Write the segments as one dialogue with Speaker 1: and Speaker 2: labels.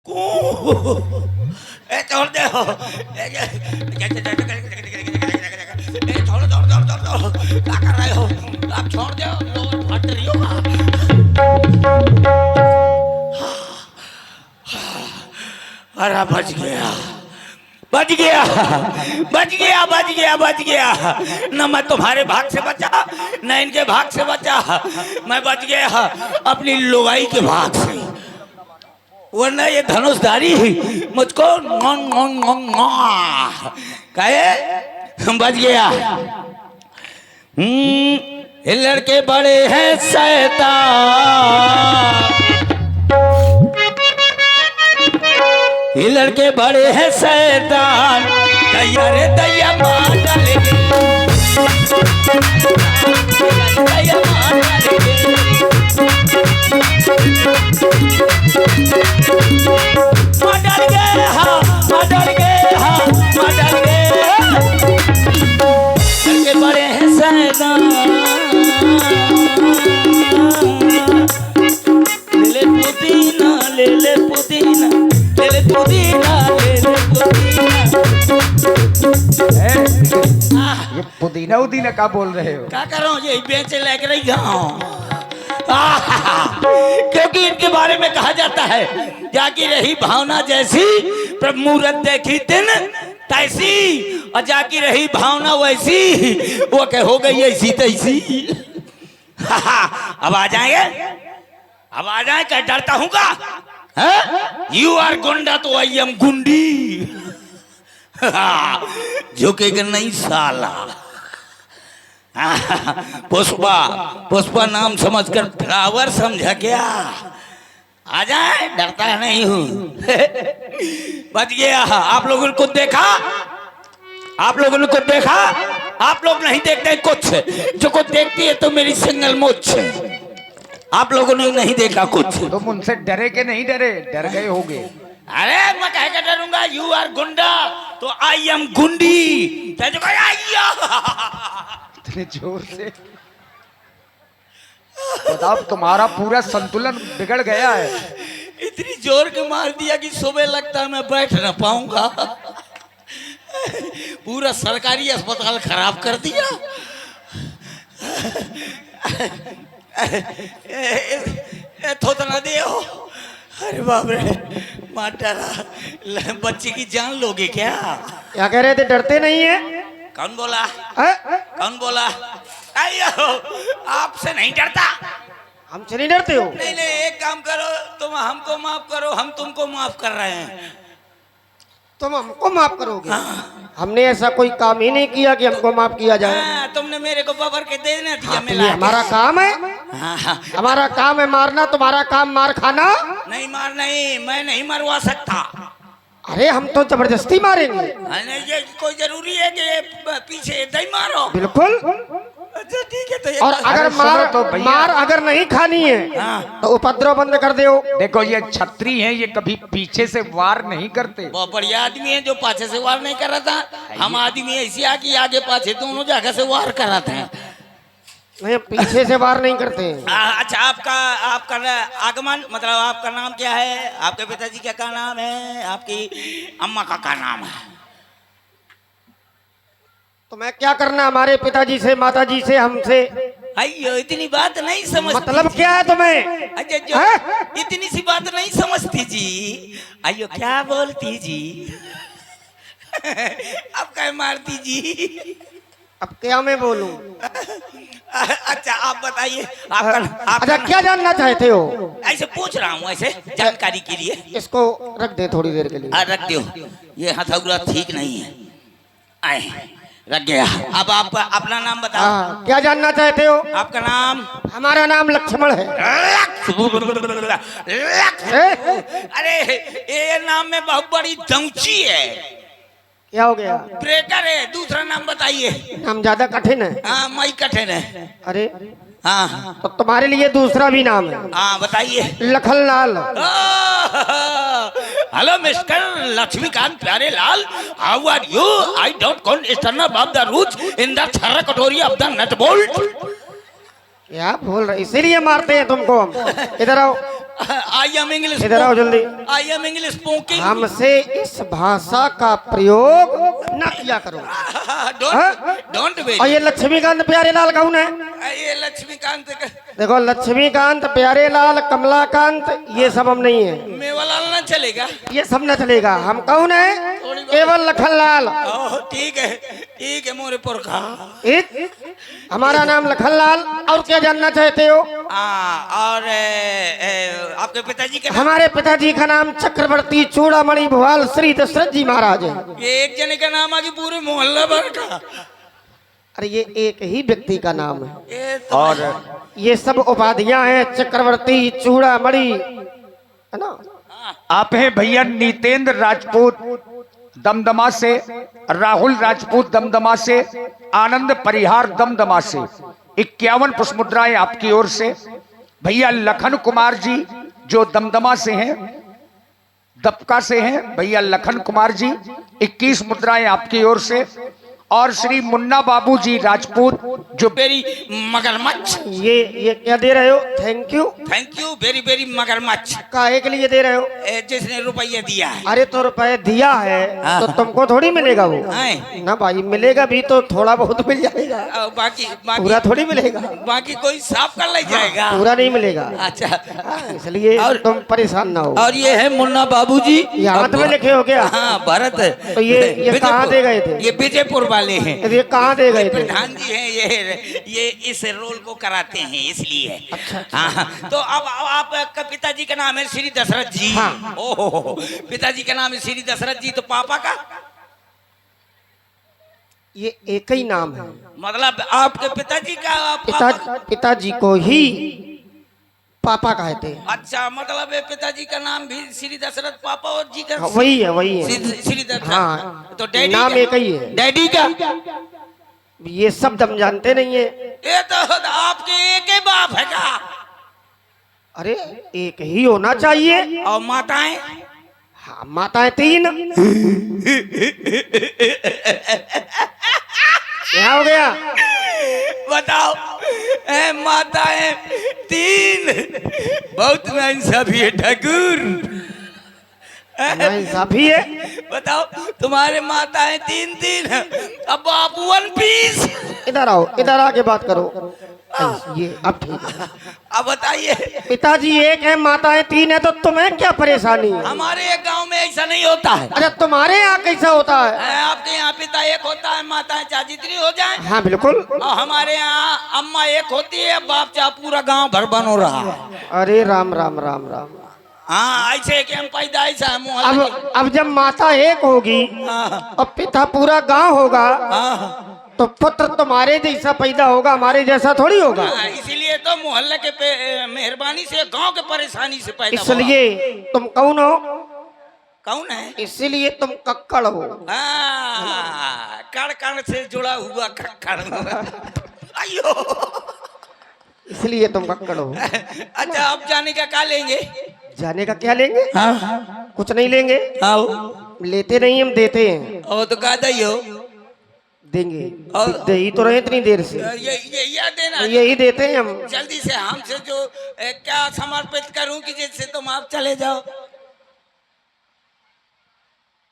Speaker 1: छोड़ दे छोड़ो छोड़ो छोड़ो छोड़ो क्या कर रहे हो आप छोड़ दो फट रही हो अरे बच गया बच गया बच गया बच गया बच गया न मैं तुम्हारे भाग से बचा न इनके भाग से बचा मैं बच गया अपनी लुगाई के भाग से वरना ये धनुषधारी मुझको कहे बच गया। ये लड़के बड़े हैं शैतान ये लड़के बड़े हैं शैतान दैया रे दैया मार डालेंगे दैया मार डालेंगे मडर गए हाँ मडर गए हाँ मडर गए लड़के बड़े हैं शैतान ले पुदीना ले पुदीना ले पुदीना
Speaker 2: ये पुदीना उदीना का बोल रहे हो?
Speaker 1: क्या कर रहा हूँ यही बेंच लग रही गाँव क्योंकि इनके बारे में कहा जाता है जाकी रही भावना जैसी प्रभु मुहूर्त देखी दिन तैसी और जाकी रही भावना वैसी वो क्या हो गई ऐसी तैसी अब आ जाएंगे अब आ जाए क्या डरता हूँ का यू आर गुंडा तो आई एम गुंडी झुकेगा नहीं साला पुष्पा पुष्पा नाम समझकर फ्लावर समझा क्या आ जाए डरता नहीं हूं बच गया आप लोगों को देखा आप लोगों ने को देखा आप लोग नहीं देखते कुछ जो को देखती है तो मेरी सिंगल मोच आप लोगों ने नहीं देखा कुछ
Speaker 2: तुम उनसे डरे के नहीं डरे डर गए होगे।
Speaker 1: अरे मैं कह के डरूंगा यू आर गुंडा तो आई एम गुंडी
Speaker 2: इतने जोर से बताओ तुम्हारा पूरा संतुलन बिगड़ गया है।
Speaker 1: इतनी जोर के मार दिया कि सुबह लगता है मैं बैठ न पाऊंगा पूरा सरकारी अस्पताल खराब कर दिया थोतना दे हो अरे बाप रे माता बच्चे की जान लोगे क्या
Speaker 3: क्या कह रहे थे डरते नहीं है?
Speaker 1: कौन बोला कौन बोला आपसे नहीं डरता
Speaker 3: हमसे नहीं डरते हो?
Speaker 1: नहीं नहीं एक काम करो तुम हमको माफ करो हम तुमको माफ कर रहे हैं
Speaker 3: तुम हमको माफ करोगे? हमने ऐसा कोई काम ही नहीं किया कि हमको माफ किया जाए।
Speaker 1: तुमने मेरे को बबर के देना दिया
Speaker 3: तो हमारा काम है हमारा काम है मारना तुम्हारा काम मार खाना
Speaker 1: नहीं मार नहीं मैं नहीं मरवा सकता
Speaker 3: अरे हम तो जबरदस्ती मारेंगे
Speaker 1: ये कोई जरूरी है कि पीछे दही मारो
Speaker 3: बिल्कुल
Speaker 1: अच्छा ठीक है तो
Speaker 3: और अगर मार अगर नहीं खानी है तो उपद्रव बंद कर दो।
Speaker 2: देखो ये छतरी है ये कभी पीछे से वार नहीं करते
Speaker 1: बहुत बढ़िया आदमी है जो पाछे से वार नहीं कर रहा था हम आदमी ऐसी आके आगे पाछे दोनों जगह से वार कर रहा था
Speaker 3: नहीं पीछे से वार नहीं करते।
Speaker 1: अच्छा आपका आपका आगमन मतलब आपका नाम क्या है आपके पिताजी का क्या नाम है आपकी अम्मा का क्या नाम है
Speaker 3: तो मैं क्या करना हमारे पिताजी से माताजी से हमसे
Speaker 1: अयो इतनी बात नहीं समझती
Speaker 3: मतलब क्या है तुम्हें
Speaker 1: इतनी सी बात नहीं समझती जी अयो क्या बोलती जी अब क्या मारती जी
Speaker 3: अब क्या मैं बोलूं?
Speaker 1: अच्छा आप बताइए आपका
Speaker 3: अच्छा क्या जानना चाहते हो?
Speaker 1: ऐसे पूछ रहा हूँ ऐसे जानकारी के लिए
Speaker 3: इसको रख दे थोड़ी देर के लिए
Speaker 1: रख दो ये हथौड़ा ठीक नहीं है आए रख गया अब आप अपना नाम बताओ
Speaker 3: क्या जानना चाहते हो?
Speaker 1: आपका नाम
Speaker 3: हमारा नाम लक्ष्मण है।
Speaker 1: अरे ये नाम में बहुत बड़ी दौची है
Speaker 3: क्या हो गया?
Speaker 1: ब्रेकर है दूसरा नाम बताइए
Speaker 3: नाम ज्यादा कठिन है।
Speaker 1: हाँ मई कठिन है
Speaker 3: अरे
Speaker 1: हाँ
Speaker 3: तो तुम्हारे लिए दूसरा भी नाम है।
Speaker 1: हाँ बताइए
Speaker 3: Lakhanlal.
Speaker 1: Hello mister Laxmikant Pyarelal how are you I don't understand about the roots in the थर्रा कटोरी ऑफ द नट बोल्ट
Speaker 3: क्या बोल रहे इसीलिए मारते हैं तुमको हम। इधर आओ
Speaker 1: आई एम इंग्लिश,
Speaker 3: इधर आओ जल्दी।
Speaker 1: I am English speaking.
Speaker 3: हमसे इस भाषा का प्रयोग न किया करो।
Speaker 1: डोंट
Speaker 3: और
Speaker 1: वेरी।
Speaker 3: ये लक्ष्मीकांत प्यारेलाल कौन है?
Speaker 1: ये लक्ष्मीकांत
Speaker 3: देखो, लक्ष्मीकांत प्यारेलाल कमलाकांत ये सब हम नहीं है,
Speaker 1: मेवालाल ना चलेगा।
Speaker 3: ये सब न चलेगा। हम कौन है? केवल लखनलाल।
Speaker 1: ओह, ठीक है मोरे पुरखा।
Speaker 3: हमारा नाम लखनलाल। और क्या जानना चाहते हो?
Speaker 1: और आपके पिताजी का नाम?
Speaker 3: हमारे पिताजी का नाम चक्रवर्ती चूड़ामणि भुआल श्री दशरथ जी महाराज है।
Speaker 1: ये एक जने का नाम आगे पूरे मोहल्ला भर का।
Speaker 3: अरे ये एक ही व्यक्ति का नाम है,
Speaker 1: ये तो
Speaker 3: और ये सब उपाधियां हैं चक्रवर्ती चूड़ामणि, है ना?
Speaker 2: आप हैं भैया नीतेंद्र राजपूत दमदमा से, राहुल राजपूत दमदमा से, आनंद परिहार दमदमा से। 51 पुष्प मुद्राएं आपकी ओर से। भैया लखन कुमार जी जो दमदमा से हैं, दबका से हैं, भैया लखन कुमार जी 21 मुद्राएं आपकी ओर से। और श्री मुन्ना बाबू जी राजपूत जो
Speaker 1: वेरी मगरमच्छ।
Speaker 3: ये क्या दे रहे हो? थैंक यू
Speaker 1: वेरी वेरी मगरमच्छ।
Speaker 3: काहे के लिए दे रहे हो?
Speaker 1: जिसने रुपया दिया है।
Speaker 3: अरे तो रुपए दिया है तो तुमको थोड़ी मिलेगा वो। ना भाई, मिलेगा भी तो थोड़ा बहुत मिल जाएगा,
Speaker 1: बाकी
Speaker 3: पूरा थोड़ी मिलेगा।
Speaker 1: बाकी कोई साफ कर ले जाएगा।
Speaker 3: पूरा नहीं मिलेगा।
Speaker 1: अच्छा,
Speaker 3: इसलिए तुम परेशान ना हो।
Speaker 1: और ये है मुन्ना बाबूजी।
Speaker 3: ये हाथ में लिखे हो क्या?
Speaker 1: हाँ, भरत।
Speaker 3: तो ये कहाँ दे गए थे?
Speaker 1: ये विजयपुर वाले हैं।
Speaker 3: ये कहाँ दे गए थे?
Speaker 1: प्रधान जी हैं, ये इस रोल को कराते हैं इसलिए।
Speaker 3: अच्छा।
Speaker 1: हाँ, तो अब आपका पिताजी का नाम है श्री दशरथ जी।
Speaker 3: हाँ।
Speaker 1: ओहो, पिताजी का नाम है श्री दशरथ जी, तो पापा का?
Speaker 3: ये एक ही नाम है।
Speaker 1: मतलब आपके पिताजी का
Speaker 3: पिताजी को ही पापा कहते हैं।
Speaker 1: अच्छा, मतलब पिताजी का नाम भी श्री दशरथ पापा और जी का
Speaker 3: वही है
Speaker 1: श्री दशरथ।
Speaker 3: हाँ,
Speaker 1: तो डैडी
Speaker 3: नाम
Speaker 1: का?
Speaker 3: एक ही है।
Speaker 1: डैडी का?
Speaker 3: ये शब्द हम जानते नहीं है।
Speaker 1: ये तो आपके एक ही बाप है का?
Speaker 3: अरे एक ही होना चाहिए।
Speaker 1: और माताएं?
Speaker 3: हाँ, माताएं 3। क्या हो गया?
Speaker 1: बताओ। माताएं 3, बहुत नाइंसाफी है ठाकुर।
Speaker 3: नाइंसाफी है।
Speaker 1: बताओ, तुम्हारे माताएं 3 अब आप 1 पीस।
Speaker 3: इधर आओ, इधर आके बात करो। ये अब ठीक है।
Speaker 1: अब बताइए।
Speaker 3: पिताजी एक है, माताएं 3 है, तो तुम्हें क्या परेशानी है?
Speaker 1: हमारे गांव में ऐसा नहीं होता है।
Speaker 3: अरे तुम्हारे यहाँ कैसा होता है?
Speaker 1: आपके यहाँ पिता एक होता है, माताएं चाहे जितनी हो जाए।
Speaker 3: हाँ बिल्कुल।
Speaker 1: और हमारे यहाँ अम्मा एक होती है, बाप चाहे पूरा गांव भर बन हो रहा है।
Speaker 3: अरे राम राम राम राम।
Speaker 1: हाँ, ऐसे कि हम पैदा ऐसा है मोहल्ले में।
Speaker 3: अब जब माता एक होगी और पिता पूरा गांव होगा, तो पुत्र तुम्हारे जैसा पैदा होगा, हमारे जैसा थोड़ी होगा।
Speaker 1: इसीलिए तो मोहल्ले के मेहरबानी से, गांव के परेशानी से पैदा।
Speaker 3: इसलिए तुम कौन हो?
Speaker 1: कौन है?
Speaker 3: इसलिए तुम कक्कड़ हो।
Speaker 1: कण कण से जुड़ा हुआ कक्कड़। अयो,
Speaker 3: इसलिए तुम कक्कड़ हो।
Speaker 1: अच्छा, अब जाने का क्या लेंगे?
Speaker 3: जाने का क्या लेंगे?
Speaker 1: हाँ,
Speaker 3: कुछ नहीं लेंगे।
Speaker 1: आओ।
Speaker 3: लेते नहीं, हम देते हैं।
Speaker 1: ओ तो का दइयो
Speaker 3: देंगे।
Speaker 1: और
Speaker 3: दे ही तो रहे इतनी देर से।
Speaker 1: ये देना।
Speaker 3: यही देते हैं हम।
Speaker 1: जल्दी से हमसे जो क्या समर्पित करूं कि जिससे तुम आप चले जाओ।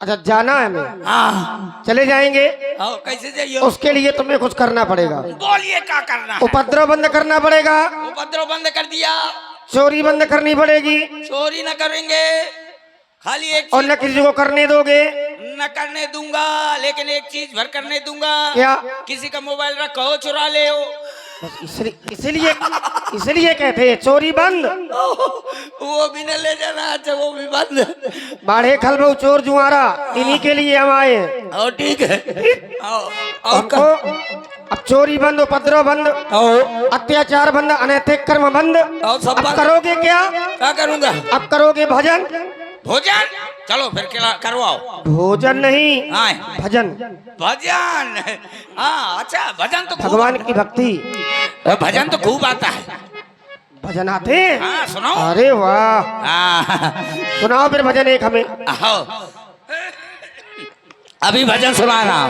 Speaker 3: अच्छा, जाना है हमें?
Speaker 1: हाँ,
Speaker 3: चले जाएंगे।
Speaker 1: आओ, कैसे जाइयो?
Speaker 3: उसके लिए तुम्हें कुछ करना पड़ेगा।
Speaker 1: बोलिए क्या करना है?
Speaker 3: उपद्रव बंद करना पड़ेगा।
Speaker 1: उपद्रव बंद कर दिया।
Speaker 3: चोरी बंद करनी पड़ेगी।
Speaker 1: चोरी न करेंगे, खाली एक
Speaker 3: और न किसी को करने दोगे?
Speaker 1: न करने दूंगा, लेकिन एक चीज भर करने दूंगा।
Speaker 3: क्या?
Speaker 1: किसी का मोबाइल रखो, चुरा ले हो।
Speaker 3: बस इसलिए कहते हैं चोरी बंद।
Speaker 1: वो भी न ले जाना। अच्छा, वो भी बंद।
Speaker 3: बाढ़े खलबो चोर जुआरा, इन्हीं के लिए हम आए हैं।
Speaker 1: और ठीक है।
Speaker 3: हमको अब चोरी बंद, उपद्रव बंद, अत्याचार बंद, अनैतिक कर्म बंद।
Speaker 1: सब
Speaker 3: अब करोगे क्या
Speaker 1: करूंगा?
Speaker 3: अब करोगे भजन।
Speaker 1: भोजन? चलो फिर करवाओ।
Speaker 3: भोजन नहीं,
Speaker 1: हाँ,
Speaker 3: भजन।
Speaker 1: भजन। हाँ, अच्छा, भजन तो
Speaker 3: भगवान की भक्ति।
Speaker 1: भजन तो खूब आता है।
Speaker 3: भजन आते हैं?
Speaker 1: हाँ, सुनाओ।
Speaker 3: अरे वाह, सुनाओ फिर भजन एक हमें।
Speaker 1: अभी भजन सुनाना।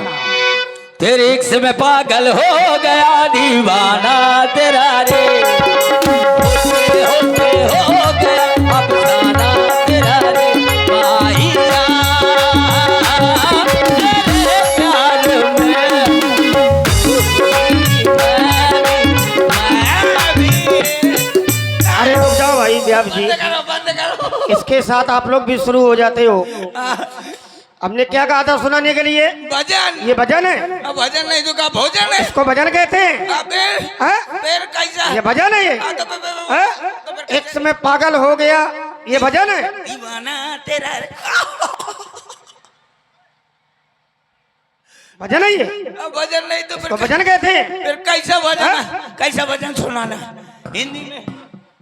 Speaker 1: तेरे इश्क में पागल हो गया दीवाना तेरा रे, होते हो गया
Speaker 3: जी
Speaker 1: बंद करो बंद करो।
Speaker 3: इसके साथ आप लोग भी शुरू हो जाते हो। हमने क्या कहा था सुनाने के लिए?
Speaker 1: भजन।
Speaker 3: ये भजन है?
Speaker 1: भजन नहीं तो क्या भोजन है?
Speaker 3: इसको भजन कहते हैं?
Speaker 1: फिर फिर कैसा?
Speaker 3: ये भजन है? ये
Speaker 1: तो फिर
Speaker 3: एक समय पागल हो गया, ये भजन है?
Speaker 1: दीवाना तेरा
Speaker 3: भजन है ये?
Speaker 1: भजन नहीं तो
Speaker 3: इसको
Speaker 1: फिर
Speaker 3: भजन कहते हैं?
Speaker 1: फिर कैसा भजन? कैसा भजन सुनाना?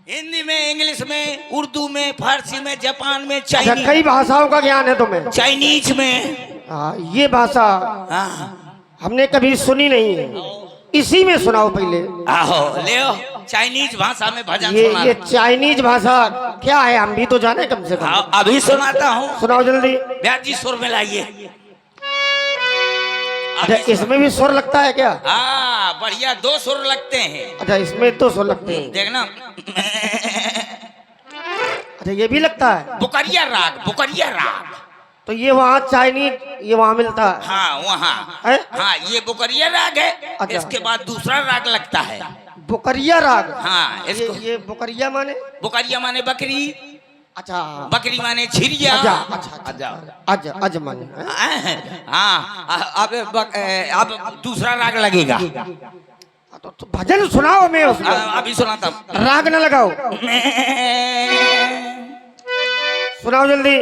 Speaker 1: हिंदी में, इंग्लिश में, उर्दू में, फारसी में, जापान में,
Speaker 3: अच्छा,
Speaker 1: चाइनीज
Speaker 3: कई भाषाओं का ज्ञान है तुम्हें?
Speaker 1: चाइनीज में।
Speaker 3: ये भाषा
Speaker 1: हाँ
Speaker 3: हमने कभी सुनी नहीं है, इसी में सुनाओ पहले।
Speaker 1: आहो ले चाइनीज भाषा में भजन
Speaker 3: ये
Speaker 1: सुना।
Speaker 3: चाइनीज भाषा क्या है? हम भी तो जाने कम से कम।
Speaker 1: अभी सुनाता हूँ।
Speaker 3: सुनाओ जल्दी।
Speaker 1: ब्याज जी सुर में लाइए।
Speaker 3: अच्छा, इसमें भी सुर लगता है क्या?
Speaker 1: हाँ बढ़िया, 2 सुर लगते हैं।
Speaker 3: अच्छा, इसमें तो सुर लगते हैं।
Speaker 1: देखना।
Speaker 3: अच्छा, ये भी लगता है?
Speaker 1: बुकरिया राग, बुकरिया राग।
Speaker 3: तो ये वहाँ चाइनीज, ये वहाँ मिलता है?
Speaker 1: हाँ वहाँ
Speaker 3: है?
Speaker 1: हाँ ये बुकरिया राग है।
Speaker 3: अच्छा।
Speaker 1: इसके बाद दूसरा राग लगता है।
Speaker 3: बुकरिया राग?
Speaker 1: हाँ इसको
Speaker 3: ये बुकरिया माने?
Speaker 1: बुकरिया माने बकरी,
Speaker 3: अच्छा,
Speaker 1: बकरी माने छिरिया।
Speaker 3: अच्छा अच्छा अच्छा, अज माने।
Speaker 1: हाँ अब दूसरा राग लगेगा।
Speaker 3: तो भजन सुनाओ। मैं उसको
Speaker 1: अभी सुनाता हूँ।
Speaker 3: राग न लगाओ, सुनाओ जल्दी।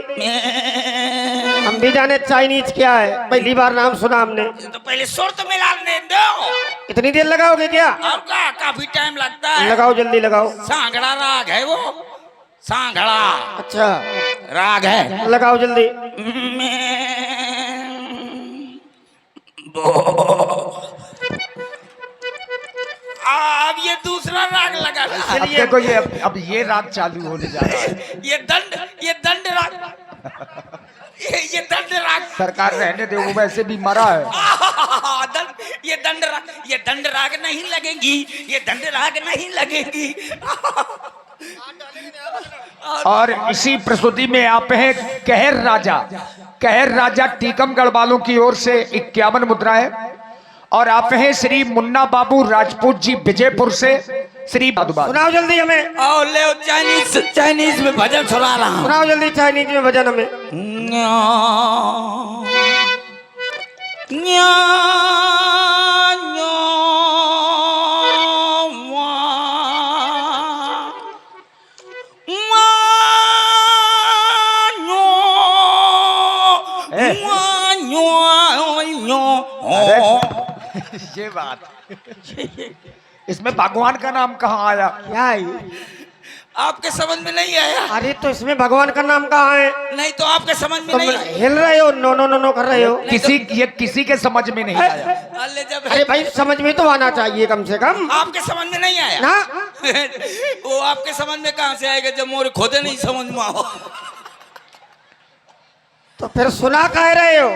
Speaker 3: हम भी जाने चाइनीज क्या है, पहली बार नाम सुना हमने।
Speaker 1: तो पहले सुर तो मिलाने दो।
Speaker 3: इतनी देर लगाओगे क्या?
Speaker 1: और का काफी टाइम लगता है।
Speaker 3: लगाओ जल्दी लगाओ।
Speaker 1: सांगड़ा राग है वो, सांगड़ा
Speaker 3: अच्छा
Speaker 1: राग है।
Speaker 3: लगाओ जल्दी।
Speaker 1: अब ये दूसरा राग लगा।
Speaker 2: अब देखो अब ये राग चालू होने जा रहा है।
Speaker 1: ये दंड राग। ये दंड राग।
Speaker 2: सरकार रहने दे, वो वैसे भी मरा है।
Speaker 1: ये दंड राग नहीं लगेगी, ये दंड राग नहीं लगेगी।
Speaker 2: और इसी प्रस्तुति में आप हैं कहर राजा। कहर राजा टीकमगढ़ वालों की ओर से 51 मुद्राएं। और आप हैं श्री मुन्ना बाबू राजपूत जी विजयपुर से। श्री बादुबा
Speaker 3: सुनाओ जल्दी हमें।
Speaker 1: आओ ले चाइनीज में भजन सुना रहा हूँ।
Speaker 3: सुनाओ जल्दी चाइनीज में भजन हमें।
Speaker 2: ये बात इसमें भगवान का नाम कहाँ आया?
Speaker 3: क्या है?
Speaker 1: आपके समझ में नहीं आया?
Speaker 3: अरे तो इसमें भगवान का नाम कहाँ है?
Speaker 1: नहीं तो आपके समझ में
Speaker 3: तुम
Speaker 1: नहीं।
Speaker 3: हिल रहे हो, नो नो नो नो कर रहे हो।
Speaker 2: किसी के समझ में नहीं आया।
Speaker 3: अरे भाई समझ में तो आना चाहिए कम से कम।
Speaker 1: आपके समझ में नहीं आया
Speaker 3: ना?
Speaker 1: वो आपके समझ में कहाँ से आएगा जब मोरे खुद नहीं समझ में आओ।
Speaker 3: तो फिर सुना कह रहे हो?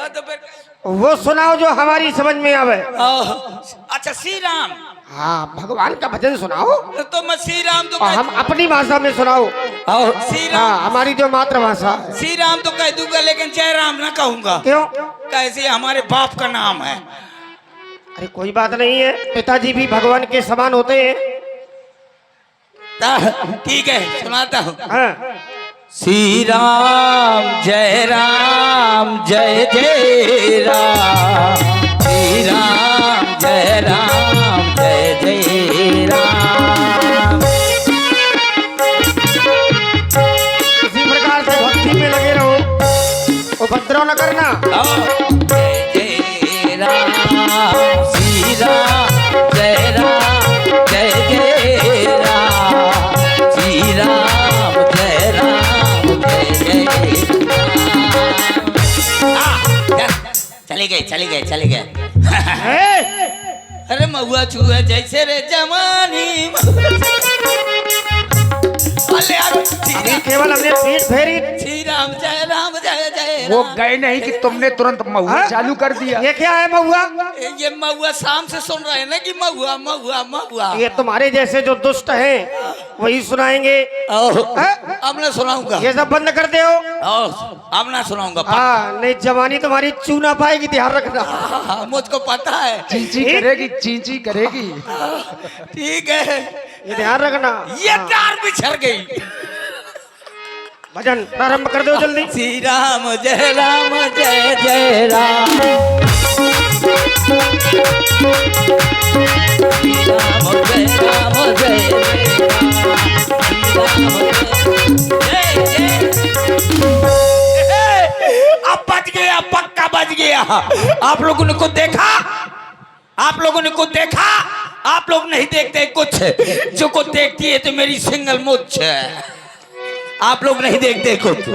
Speaker 1: तो फिर
Speaker 3: वो सुनाओ जो हमारी समझ में आवे।
Speaker 1: अच्छा श्री राम।
Speaker 3: हाँ, भगवान का भजन सुनाओ।
Speaker 1: तो मैं श्री राम तो
Speaker 3: और हम अपनी भाषा में सुनाओ।
Speaker 1: श्री राम,
Speaker 3: हाँ, हमारी जो मातृभाषा है।
Speaker 1: श्री राम तो कह दूंगा लेकिन जय राम ना कहूंगा।
Speaker 3: क्यों?
Speaker 1: कैसे हमारे बाप का नाम है।
Speaker 3: अरे कोई बात नहीं है, पिताजी भी भगवान के समान होते हैं।
Speaker 1: ठीक है सुनाता हूँ।
Speaker 3: हाँ।
Speaker 1: श्री राम जय राम जय जय राम, श्री राम जय राम जय जय राम।
Speaker 3: इसी प्रकार से भक्ति में लगे रहो, उपद्रव न करना।
Speaker 1: जय जय राम, श्री राम जय राम जय जय राम, श्री राम जय राम। चली गए। अरे महुआ छुआ जैसे रे जवानी।
Speaker 3: अभी केवल हमने पीठ फेरी।
Speaker 1: श्री राम जय जय
Speaker 2: वो
Speaker 1: राम।
Speaker 2: गए नहीं कि तुमने तुरंत महुआ
Speaker 3: हाँ?
Speaker 2: चालू कर दिया।
Speaker 3: ये क्या है महुआ?
Speaker 1: ये महुआ शाम से सुन रहे हैं ना कि महुआ महुआ महुआ।
Speaker 3: ये तुम्हारे जैसे जो दुष्ट हैं वही सुनाएंगे। हाँ?
Speaker 1: अब ना सुनाऊंगा।
Speaker 3: ये सब बंद कर दे हो।
Speaker 1: अब ना सुनाऊंगा।
Speaker 3: हाँ, नहीं जवानी तुम्हारी चू ना पाएगी, ध्यान रखना।
Speaker 1: मुझको पता है।
Speaker 2: चींची करेगी, चींची करेगी।
Speaker 1: ठीक है
Speaker 3: ये ध्यान रखना।
Speaker 1: ये तार बिछड़ गई।
Speaker 3: भजन प्रारंभ कर दो जल्दी।
Speaker 1: श्री राम जय जय राम। राम जय अब बच गया, पक्का बच गया। आप लोगों ने कुछ देखा? आप लोगों ने कुछ देखा? आप लोग नहीं देखते कुछ, जो कुछ देखती है तो मेरी सिंगल मुझ है। आप लोग नहीं देखते कुछ।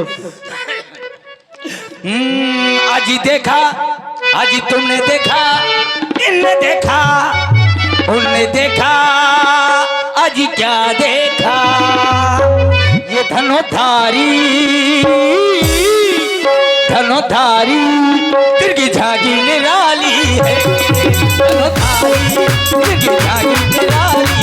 Speaker 1: आज ही देखा, आज ही तुमने देखा, इनने देखा, उनने देखा, आज ही क्या देखा? ये धनुधारी धनुधारी तिरकी झागी निराली है। धनुधारी तिरकी झागी निराली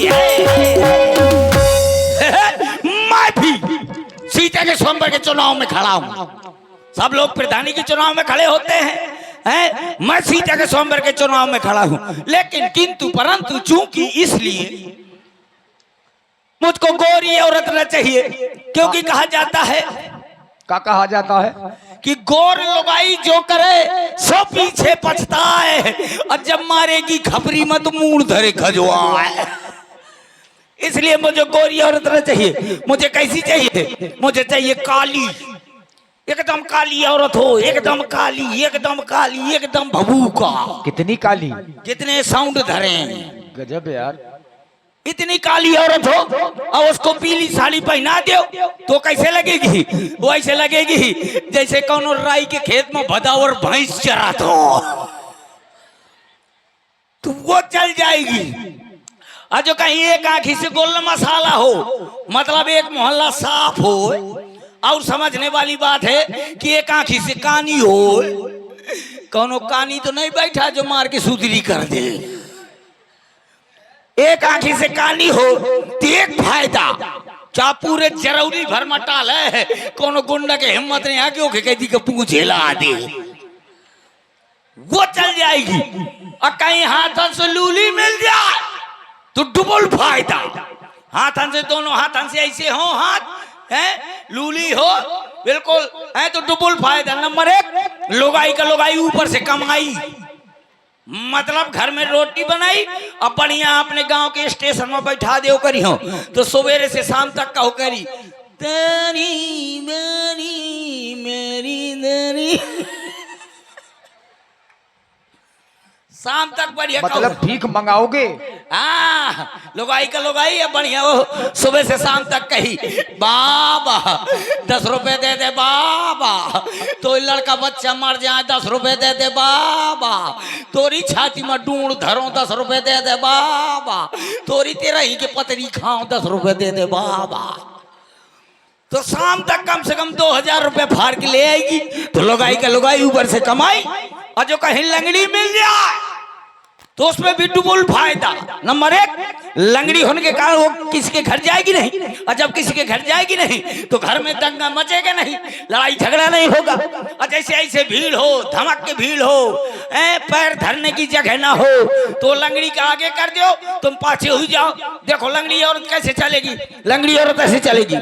Speaker 1: है। मैं भी सीता के स्वयंवर के चुनाव में खड़ा हूं। सब लोग प्रधानी के चुनाव में खड़े होते हैं, मैं सीता के स्वयंवर के चुनाव में खड़ा हूं। लेकिन किंतु परंतु चूंकि इसलिए मुझको गोरी औरत न चाहिए, क्योंकि कहा जाता है,
Speaker 2: क्या कहा जाता है
Speaker 1: कि गोर लुगाई जो करे सो पीछे पछताए, और जब मारेगी खबरी मत मूड धरे खजवाए। इसलिए मुझे गोरी औरत न चाहिए। मुझे कैसी चाहिए? मुझे चाहिए काली, एकदम काली औरत हो, एकदम काली, एकदम काली, एकदम भभूका।
Speaker 2: कितनी काली?
Speaker 1: कितने साउंड धरे,
Speaker 2: गजब यार।
Speaker 1: इतनी काली औरत हो और उसको पीली साड़ी पहना दो तो कैसे लगेगी? वो ऐसे लगेगी जैसे कौन राई के खेत में भदावर भैंस चरा तो वो चल जाएगी। और जो कहीं एक आंखी से गोल मसाला हो, मतलब एक मोहल्ला साफ हो, और समझने वाली बात है कि एक आंखी से कानी हो, कौनो कानी तो नहीं बैठा जो मार के सुधरी कर दे। एक आंखी से कानी हो तो एक फायदा, क्या पूरे जरौली भर में टाल है, कोनो गुंडा के हिम्मत नहीं आके ओके कहती कि पूछ हिला दे, वो चल जाएगी। और कहीं हाथन से लूली मिल जाए तो डबल फायदा। हाथन से, दोनों हाथन से ऐसे हो हाथ है, लूली हो बिल्कुल है तो डबल फायदा। नंबर एक, लोगाई का लोगाई ऊपर से कमाई, मतलब घर में रोटी बनाई अब बढ़िया अपने गांव के स्टेशन में बैठा दे करी हो तो सवेरे से शाम तक का हो करी तेरी मेरी मेरी तेरी शाम तक बढ़िया
Speaker 2: मतलब भीख मंगाओगे?
Speaker 1: हाँ, लुगाई का लुगाई है बढ़िया, वो सुबह से शाम तक कही बाबा 10 रुपए दे दे बाबा, तो लड़का बच्चा मर जाए 10 रुपए दे दे बाबा, तोरी छाती में ढूंढ धरो 10 रुपए दे दे बाबा, तोरी तेरा ही के पतरी खाओ 10 रुपए दे दे बाबा। तो शाम तक कम से कम 2000 रुपए फाड़ के ले आएगी। तो लुगाई का लुगाई ऊपर से कमाई, और जो कहीं लंगड़ी मिल जाए तो उसमें भी डबल फायदा। नंबर एक, लंगड़ी होने के कारण वो किसी के घर जाएगी नहीं, और जब किसी के घर जाएगी नहीं तो घर में दंगा मचेगा नहीं, लड़ाई झगड़ा नहीं होगा। और जैसे ऐसे भीड़ हो, धमक के भीड़ हो, पैर धरने की जगह ना हो, तो लंगड़ी का आगे कर दो, तुम पाछे हो जाओ। देखो लंगड़ी औरत कैसे चलेगी, लंगड़ी औरत ऐसे चलेगी,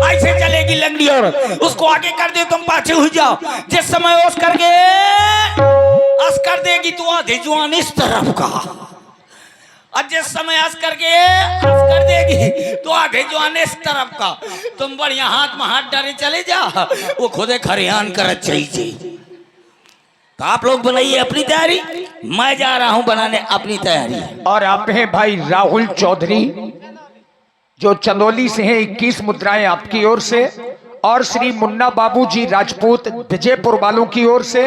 Speaker 1: ऐसे चलेगी लंगड़ी औरत। उसको आगे कर दे, तुम पाछे हो जाओ। जिस समय उस करके अस कर देगी तो आधे जुआन इस तरफ का, और जिस समय अस करके अस कर देगी तो आधे जुआन इस तरफ का। तुम बढ़िया हाथ में हाथ डाले चले जा, वो खुदे खरियान कर चाहिए। तो आप लोग बनाइए अपनी तैयारी, मैं जा रहा हूं बनाने अपनी तैयारी।
Speaker 2: और आप हैं भाई राहुल चौधरी जो चंदौली से हैं, 21 मुद्राएं आपकी ओर से, और श्री मुन्ना बाबूजी राजपूत विजयपुर वालों की ओर से,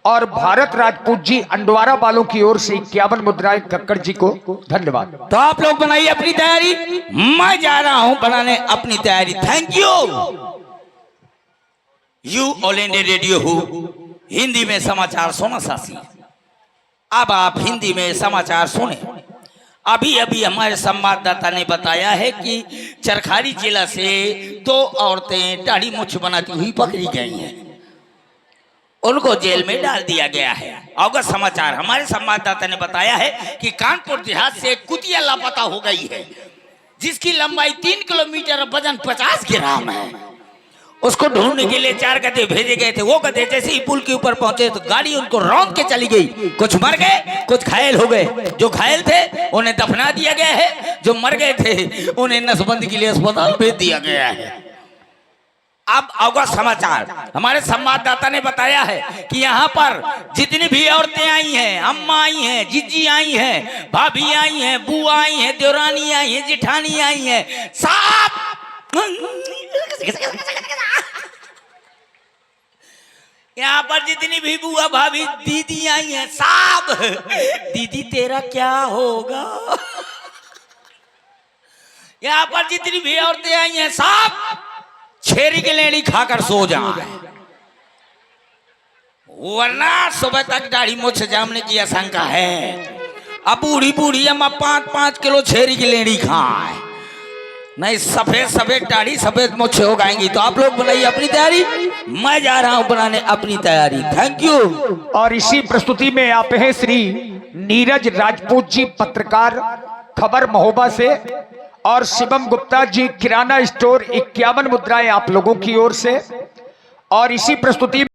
Speaker 2: और भारत राजपूत जी अंडवारा वालों की ओर से 51 मुद्राएं कक्कड़ जी को धन्यवाद।
Speaker 1: तो आप लोग बनाइए अपनी तैयारी, मैं जा रहा हूं बनाने अपनी तैयारी। Thank you all India radio हो, हिंदी में समाचार सोना सासी। अब आप हिंदी में समाचार सुने। अभी अभी हमारे संवाददाता ने बताया है कि चरखारी जिला से 2 औरतें दाढ़ी मूंछ बनाती हुई पकड़ी गई हैं। उनको जेल में डाल दिया गया है। अवगत समाचार हमारे संवाददाता ने बताया है कि कानपुर देहात से एक कुतिया लापता हो गई है, जिसकी लंबाई 3 किलोमीटर और वजन 50 ग्राम है। उसको ढूंढने के लिए 4 गधे भेजे गए थे। वो गधे जैसे ही पुल के ऊपर पहुंचे तो गाड़ी उनको रौंद के चली गई। कुछ मर गए, कुछ घायल हो गए। जो घायल थे उन्हें दफना दिया गया है, जो मर गए थे उन्हें नसबंदी के लिए अस्पताल भेज दिया गया है। अब अवगत समाचार हमारे संवाददाता ने बताया है कि यहाँ पर जितनी भी औरतें आई हैं, अम्मा आई हैं, जीजी आई हैं, भाभी आई हैं, बुआ आई हैं, देवरानी आई हैं, जिठानी आई हैं, सब यहाँ पर जितनी भी बुआ भाभी दीदी आई हैं, सब दीदी तेरा क्या होगा। यहाँ पर जितनी भी औरतें आई हैं, सब छेरी की लेनी खाकर सो जाए, वरना सुबह तक दाढ़ी मूंछ जामने की आशंका है। अब बूढ़ी बूढ़ी अम्मा 5-5 किलो छेरी की लेनी खाए, नहीं सफेद सफेद दाढ़ी सफेद मूंछें हो जाएंगी। तो आप लोग बनाइए अपनी तैयारी, मैं जा रहा हूं बनाने अपनी तैयारी। Thank you.
Speaker 2: और इसी प्रस्तुति में आप हैं श्री नीरज राजपूत जी, पत्रकार, खबर महोबा से, और शिवम गुप्ता जी, किराना स्टोर 51 मुद्राएं आप लोगों की ओर से। और इसी प्रस्तुति